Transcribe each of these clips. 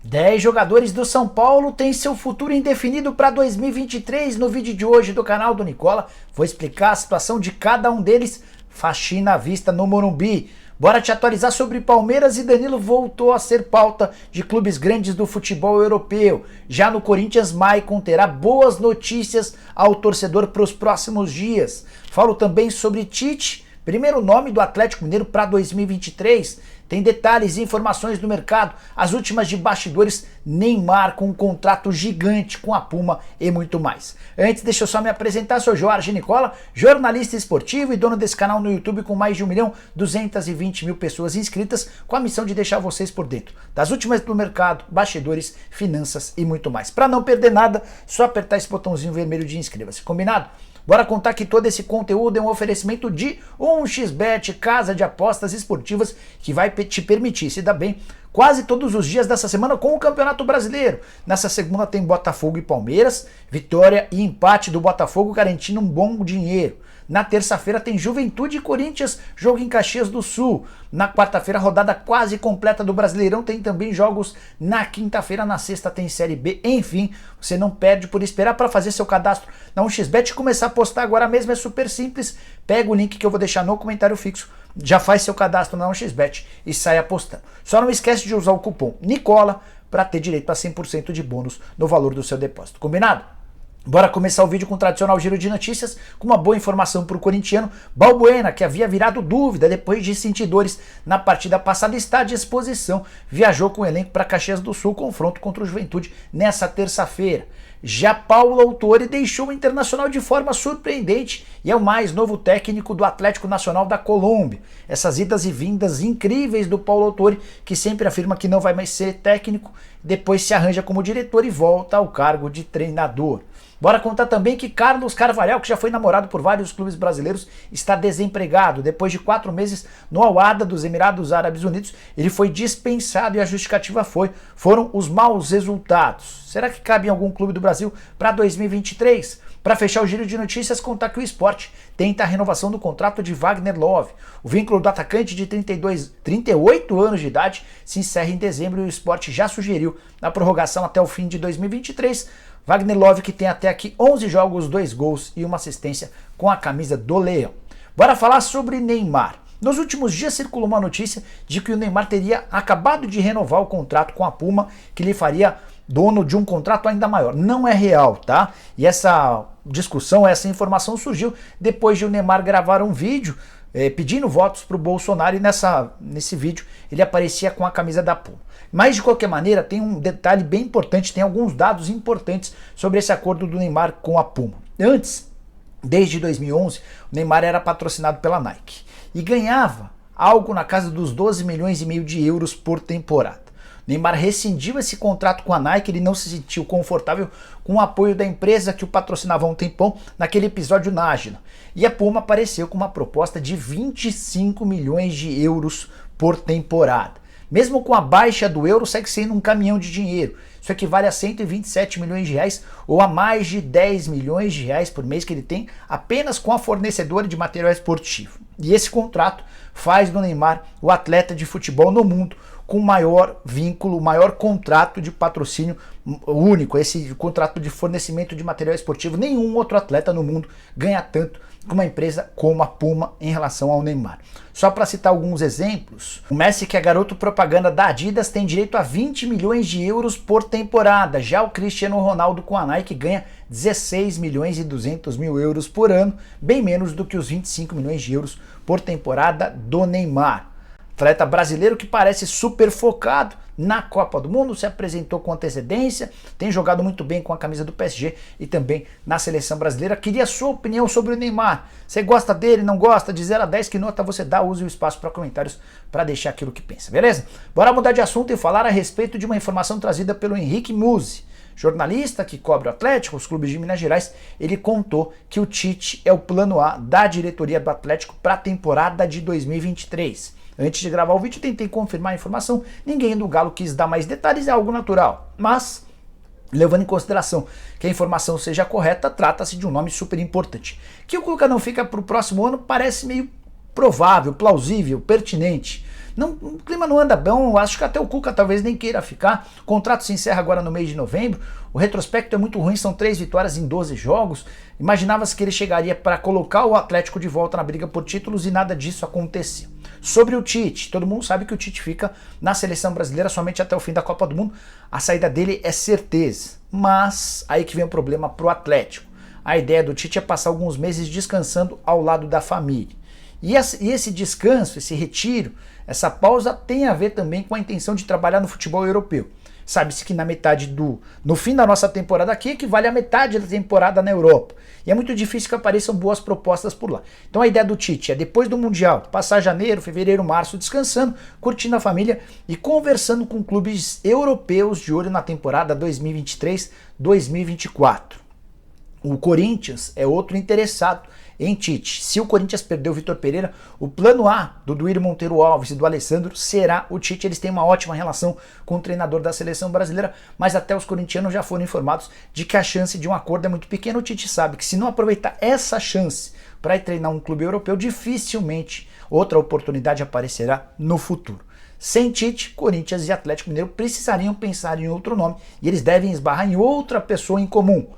10 jogadores do São Paulo têm seu futuro indefinido para 2023. No vídeo de hoje do canal do Nicola, vou explicar a situação de cada um deles. Faxina à vista no Morumbi. Bora te atualizar sobre Palmeiras e Danilo voltou a ser pauta de clubes grandes do futebol europeu. Já no Corinthians, Maicon terá boas notícias ao torcedor para os próximos dias. Falo também sobre Tite, primeiro nome do Atlético Mineiro para 2023. Tem detalhes e informações do mercado, as últimas de bastidores, Neymar com um contrato gigante com a Puma e muito mais. Antes, deixa eu só me apresentar, sou Jorge Nicola, jornalista esportivo e dono desse canal no YouTube com mais de 1.220.000 pessoas inscritas, com a missão de deixar vocês por dentro das últimas do mercado, bastidores, finanças e muito mais. Para não perder nada, só apertar esse botãozinho vermelho de inscreva-se, combinado? Bora contar que todo esse conteúdo é um oferecimento de 1xBet, casa de apostas esportivas que vai te permitir se dar bem quase todos os dias dessa semana com o Campeonato Brasileiro. Nessa segunda tem Botafogo e Palmeiras, vitória e empate do Botafogo garantindo um bom dinheiro. Na terça-feira tem Juventude e Corinthians, jogo em Caxias do Sul. Na quarta-feira, rodada quase completa do Brasileirão, tem também jogos na quinta-feira, na sexta tem Série B. Enfim, você não perde por esperar para fazer seu cadastro na 1xBet e começar a apostar agora mesmo. É super simples, pega o link que eu vou deixar no comentário fixo, já faz seu cadastro na 1xBet e sai apostando. Só não esquece de usar o cupom Nicola para ter direito a 100% de bônus no valor do seu depósito. Combinado? Bora começar o vídeo com o tradicional giro de notícias, com uma boa informação para o corintiano. Balbuena, que havia virado dúvida depois de sentir dores na partida passada, está à disposição. Viajou com o elenco para Caxias do Sul, confronto contra o Juventude nessa terça-feira. Já Paulo Autori deixou o Internacional de forma surpreendente e é o mais novo técnico do Atlético Nacional da Colômbia. Essas idas e vindas incríveis do Paulo Autori, que sempre afirma que não vai mais ser técnico, depois se arranja como diretor e volta ao cargo de treinador. Bora contar também que Carlos Carvalhal, que já foi namorado por vários clubes brasileiros, está desempregado. Depois de 4 meses no Al-Ahly dos Emirados Árabes Unidos, ele foi dispensado e a justificativa foram os maus resultados. Será que cabe em algum clube do Brasil para 2023? Para fechar o giro de notícias, contar que o Sport tenta a renovação do contrato de Wagner Love. O vínculo do atacante de 38 anos de idade se encerra em dezembro e o Sport já sugeriu a prorrogação até o fim de 2023. Wagner Love, que tem até aqui 11 jogos, 2 gols e uma assistência com a camisa do Leão. Bora falar sobre Neymar. Nos últimos dias circulou uma notícia de que o Neymar teria acabado de renovar o contrato com a Puma, que lhe faria dono de um contrato ainda maior. Não é real, tá? E essa discussão, essa informação surgiu depois de o Neymar gravar um vídeo pedindo votos para o Bolsonaro e nesse vídeo ele aparecia com a camisa da Puma. Mas de qualquer maneira tem um detalhe bem importante, tem alguns dados importantes sobre esse acordo do Neymar com a Puma. Antes, desde 2011, o Neymar era patrocinado pela Nike e ganhava algo na casa dos 12 milhões e meio de euros por temporada. Neymar rescindiu esse contrato com a Nike, ele não se sentiu confortável com o apoio da empresa que o patrocinava há um tempão naquele episódio Nájila. E a Puma apareceu com uma proposta de 25 milhões de euros por temporada. Mesmo com a baixa do euro, segue sendo um caminhão de dinheiro. Isso equivale a 127 milhões de reais ou a mais de 10 milhões de reais por mês que ele tem apenas com a fornecedora de material esportivo. E esse contrato faz do Neymar o atleta de futebol no mundo com o maior vínculo, o maior contrato de patrocínio único, esse contrato de fornecimento de material esportivo. Nenhum outro atleta no mundo ganha tanto com uma empresa como a Puma em relação ao Neymar. Só para citar alguns exemplos, o Messi, que é garoto propaganda da Adidas, tem direito a 20 milhões de euros por temporada. Já o Cristiano Ronaldo com a Nike ganha 16 milhões e 200 mil euros por ano, bem menos do que os 25 milhões de euros por temporada do Neymar. Atleta brasileiro que parece super focado na Copa do Mundo, se apresentou com antecedência, tem jogado muito bem com a camisa do PSG e também na seleção brasileira. Queria a sua opinião sobre o Neymar. Você gosta dele, não gosta? De 0 a 10, que nota você dá? Use o espaço para comentários para deixar aquilo que pensa, beleza? Bora mudar de assunto e falar a respeito de uma informação trazida pelo Henrique Musi. Jornalista que cobre o Atlético, os clubes de Minas Gerais. Ele contou que o Tite é o plano A da diretoria do Atlético para a temporada de 2023. Antes de gravar o vídeo, tentei confirmar a informação. Ninguém do Galo quis dar mais detalhes, é algo natural. Mas, levando em consideração que a informação seja correta, trata-se de um nome super importante. Que o Cuca não fica para o próximo ano parece meio provável, plausível, pertinente. Não, o clima não anda bom, acho que até o Cuca talvez nem queira ficar. O contrato se encerra agora no mês de novembro, o retrospecto é muito ruim, são 3 vitórias em 12 jogos. Imaginava-se que ele chegaria para colocar o Atlético de volta na briga por títulos e nada disso aconteceu. Sobre o Tite, todo mundo sabe que o Tite fica na seleção brasileira somente até o fim da Copa do Mundo, a saída dele é certeza. Mas aí que vem o problema pro Atlético. A ideia do Tite é passar alguns meses descansando ao lado da família. E esse descanso, esse retiro, essa pausa tem a ver também com a intenção de trabalhar no futebol europeu. Sabe-se que no fim da nossa temporada aqui equivale à metade da temporada na Europa. E é muito difícil que apareçam boas propostas por lá. Então a ideia do Tite é, depois do Mundial, passar janeiro, fevereiro, março descansando, curtindo a família e conversando com clubes europeus de olho na temporada 2023-2024. O Corinthians é outro interessado em Tite. Se o Corinthians perder o Vitor Pereira, o plano A do Duílio Monteiro Alves e do Alessandro será o Tite. Eles têm uma ótima relação com o treinador da seleção brasileira, mas até os corintianos já foram informados de que a chance de um acordo é muito pequena. O Tite sabe que se não aproveitar essa chance para ir treinar um clube europeu, dificilmente outra oportunidade aparecerá no futuro. Sem Tite, Corinthians e Atlético Mineiro precisariam pensar em outro nome e eles devem esbarrar em outra pessoa em comum.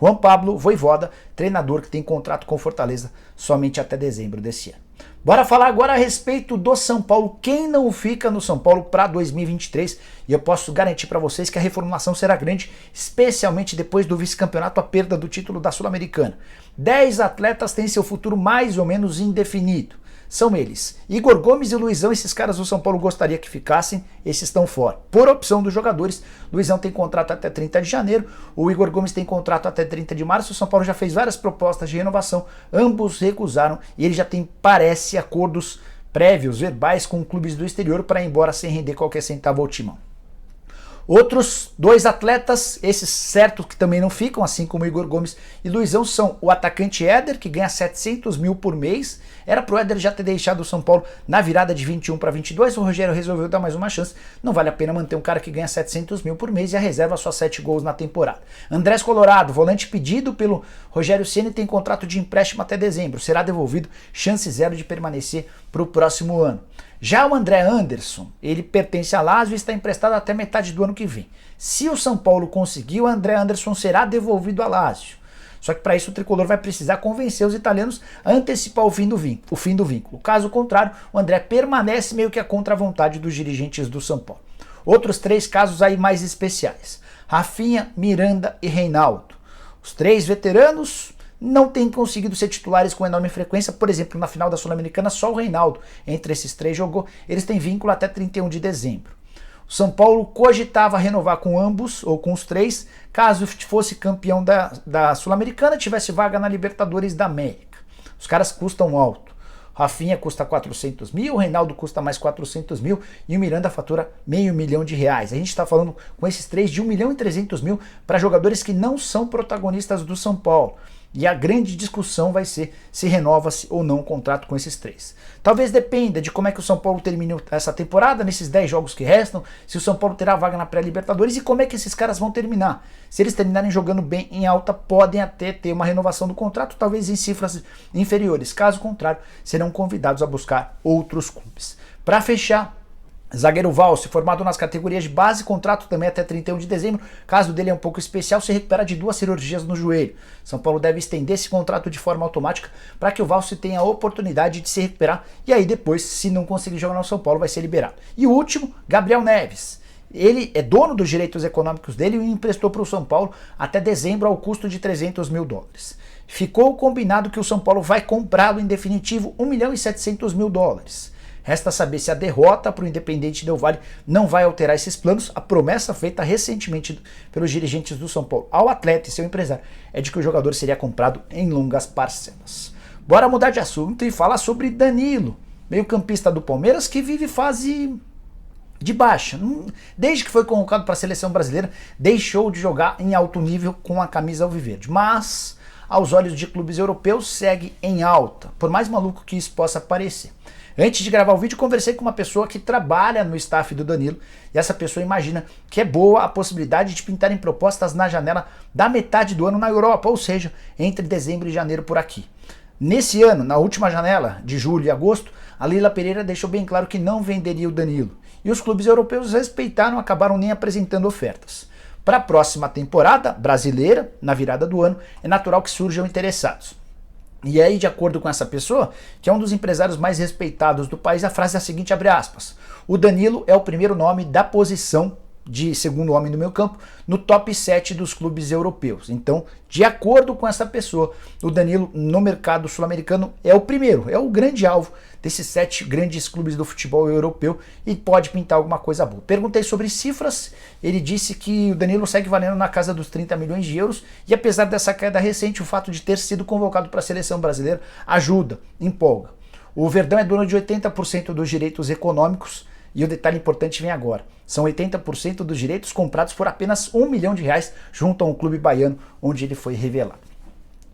Juan Pablo Vojvoda, treinador que tem contrato com Fortaleza somente até dezembro desse ano. Bora falar agora a respeito do São Paulo. Quem não fica no São Paulo para 2023? E eu posso garantir para vocês que a reformulação será grande, especialmente depois do vice-campeonato, a perda do título da Sul-Americana. 10 atletas têm seu futuro mais ou menos indefinido. São eles, Igor Gomes e Luizão. Esses caras o São Paulo gostaria que ficassem, esses estão fora. Por opção dos jogadores, Luizão tem contrato até 30 de janeiro, o Igor Gomes tem contrato até 30 de março, o São Paulo já fez várias propostas de renovação, ambos recusaram e ele já tem, parece, acordos prévios, verbais com clubes do exterior para ir embora sem render qualquer centavo ao timão. Outros 2 atletas, esses certos que também não ficam, assim como Igor Gomes e Luizão, são o atacante Éder, que ganha 700 mil por mês. Era pro Éder já ter deixado o São Paulo na virada de 21 para 22, o Rogério resolveu dar mais uma chance. Não vale a pena manter um cara que ganha 700 mil por mês e a reserva só 7 gols na temporada. Andrés Colorado, volante pedido pelo Rogério Ceni, tem contrato de empréstimo até dezembro, será devolvido, chance zero de permanecer para o próximo ano. Já o André Anderson, ele pertence a Lazio e está emprestado até metade do ano que vem. Se o São Paulo conseguir, o André Anderson será devolvido a Lazio. Só que para isso o tricolor vai precisar convencer os italianos a antecipar o fim do vínculo. Caso contrário, o André permanece meio que a contra a vontade dos dirigentes do São Paulo. Outros 3 casos aí mais especiais: Rafinha, Miranda e Reinaldo. Os 3 veteranos não têm conseguido ser titulares com enorme frequência. Por exemplo, na final da Sul-Americana, só o Reinaldo entre esses 3 jogou. Eles têm vínculo até 31 de dezembro. O São Paulo cogitava renovar com ambos, ou com os 3, caso fosse campeão da Sul-Americana, tivesse vaga na Libertadores da América. Os caras custam alto. Rafinha custa 400 mil, o Reinaldo custa mais 400 mil e o Miranda fatura R$500 mil. A gente está falando com esses 3 de 1.300.000 para jogadores que não são protagonistas do São Paulo. E a grande discussão vai ser se renova-se ou não o contrato com esses 3. Talvez dependa de como é que o São Paulo termine essa temporada, nesses 10 jogos que restam, se o São Paulo terá vaga na pré-Libertadores e como é que esses caras vão terminar. Se eles terminarem jogando bem em alta, podem até ter uma renovação do contrato, talvez em cifras inferiores. Caso contrário, serão convidados a buscar outros clubes. Para fechar, zagueiro Valse, formado nas categorias de base, contrato também até 31 de dezembro. Caso dele é um pouco especial, se recupera de 2 cirurgias no joelho. São Paulo deve estender esse contrato de forma automática para que o Valse tenha a oportunidade de se recuperar e aí depois, se não conseguir jogar no São Paulo, vai ser liberado. E o último, Gabriel Neves. Ele é dono dos direitos econômicos dele e emprestou para o São Paulo até dezembro ao custo de $300 mil. Ficou combinado que o São Paulo vai comprá-lo em definitivo $1.700.000. Resta saber se a derrota para o Independente Del Valle não vai alterar esses planos. A promessa feita recentemente pelos dirigentes do São Paulo ao atleta e seu empresário é de que o jogador seria comprado em longas parcelas. Bora mudar de assunto e falar sobre Danilo, meio-campista do Palmeiras que vive fase de baixa. Desde que foi convocado para a seleção brasileira, deixou de jogar em alto nível com a camisa alviverde. Mas, aos olhos de clubes europeus, segue em alta, por mais maluco que isso possa parecer. Antes de gravar o vídeo, conversei com uma pessoa que trabalha no staff do Danilo e essa pessoa imagina que é boa a possibilidade de pintarem propostas na janela da metade do ano na Europa, ou seja, entre dezembro e janeiro por aqui. Nesse ano, na última janela de julho e agosto, a Leila Pereira deixou bem claro que não venderia o Danilo. E os clubes europeus respeitaram, acabaram nem apresentando ofertas. Para a próxima temporada brasileira, na virada do ano, é natural que surjam interessados. E aí, de acordo com essa pessoa, que é um dos empresários mais respeitados do país, a frase é a seguinte, abre aspas: o Danilo é o primeiro nome da posição de segundo homem do meio campo no top 7 dos clubes europeus. Então, de acordo com essa pessoa, o Danilo no mercado sul-americano é o primeiro, é o grande alvo desses 7 grandes clubes do futebol europeu e pode pintar alguma coisa boa. Perguntei sobre cifras, ele disse que o Danilo segue valendo na casa dos 30 milhões de euros e apesar dessa queda recente, o fato de ter sido convocado para a seleção brasileira ajuda, empolga. O Verdão é dono de 80% dos direitos econômicos e o detalhe importante vem agora. São 80% dos direitos comprados por apenas R$1 milhão junto a um clube baiano onde ele foi revelado.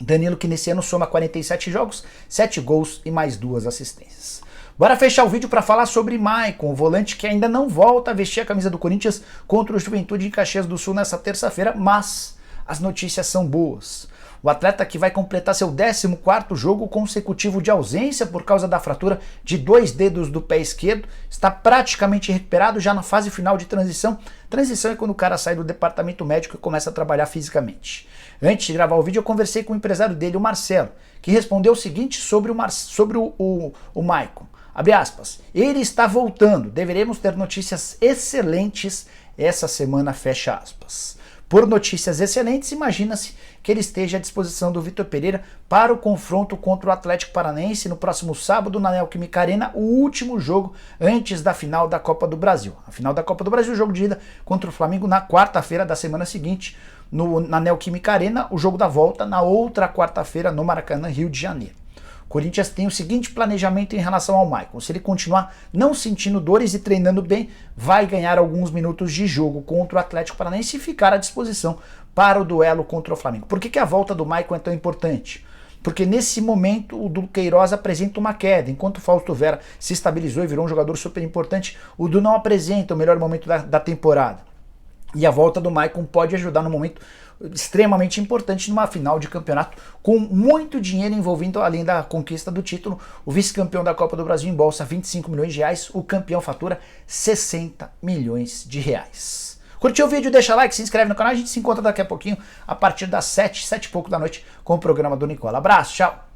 Danilo que nesse ano soma 47 jogos, 7 gols e mais 2 assistências. Bora fechar o vídeo para falar sobre Maicon, o volante que ainda não volta a vestir a camisa do Corinthians contra o Juventude em Caxias do Sul nessa terça-feira, mas as notícias são boas. O atleta que vai completar seu 14º jogo consecutivo de ausência por causa da fratura de 2 dedos do pé esquerdo, está praticamente recuperado já na fase final de transição. Transição é quando o cara sai do departamento médico e começa a trabalhar fisicamente. Antes de gravar o vídeo eu conversei com o empresário dele, o Marcelo, que respondeu o seguinte sobre o Maicon. Abre aspas, ele está voltando, deveremos ter notícias excelentes essa semana, fecha aspas. Por notícias excelentes, imagina-se que ele esteja à disposição do Vitor Pereira para o confronto contra o Atlético Paranaense no próximo sábado na Neoquímica Arena, o último jogo antes da final da Copa do Brasil. A final da Copa do Brasil, o jogo de ida contra o Flamengo na quarta-feira da semana seguinte na Neoquímica Arena, o jogo da volta na outra quarta-feira no Maracanã, Rio de Janeiro. O Corinthians tem o seguinte planejamento em relação ao Maicon. Se ele continuar não sentindo dores e treinando bem, vai ganhar alguns minutos de jogo contra o Atlético Paranaense e ficar à disposição para o duelo contra o Flamengo. Por que a volta do Maicon é tão importante? Porque nesse momento o Duqueiroz apresenta uma queda, enquanto o Fausto Vera se estabilizou e virou um jogador super importante, o Du não apresenta o melhor momento da temporada. E a volta do Maicon pode ajudar no momento extremamente importante numa final de campeonato com muito dinheiro envolvendo, além da conquista do título, o vice-campeão da Copa do Brasil em bolsa 25 milhões de reais, o campeão fatura 60 milhões de reais. Curtiu o vídeo? Deixa like, se inscreve no canal, a gente se encontra daqui a pouquinho a partir das 7 e pouco da noite com o programa do Nicola. Abraço, tchau!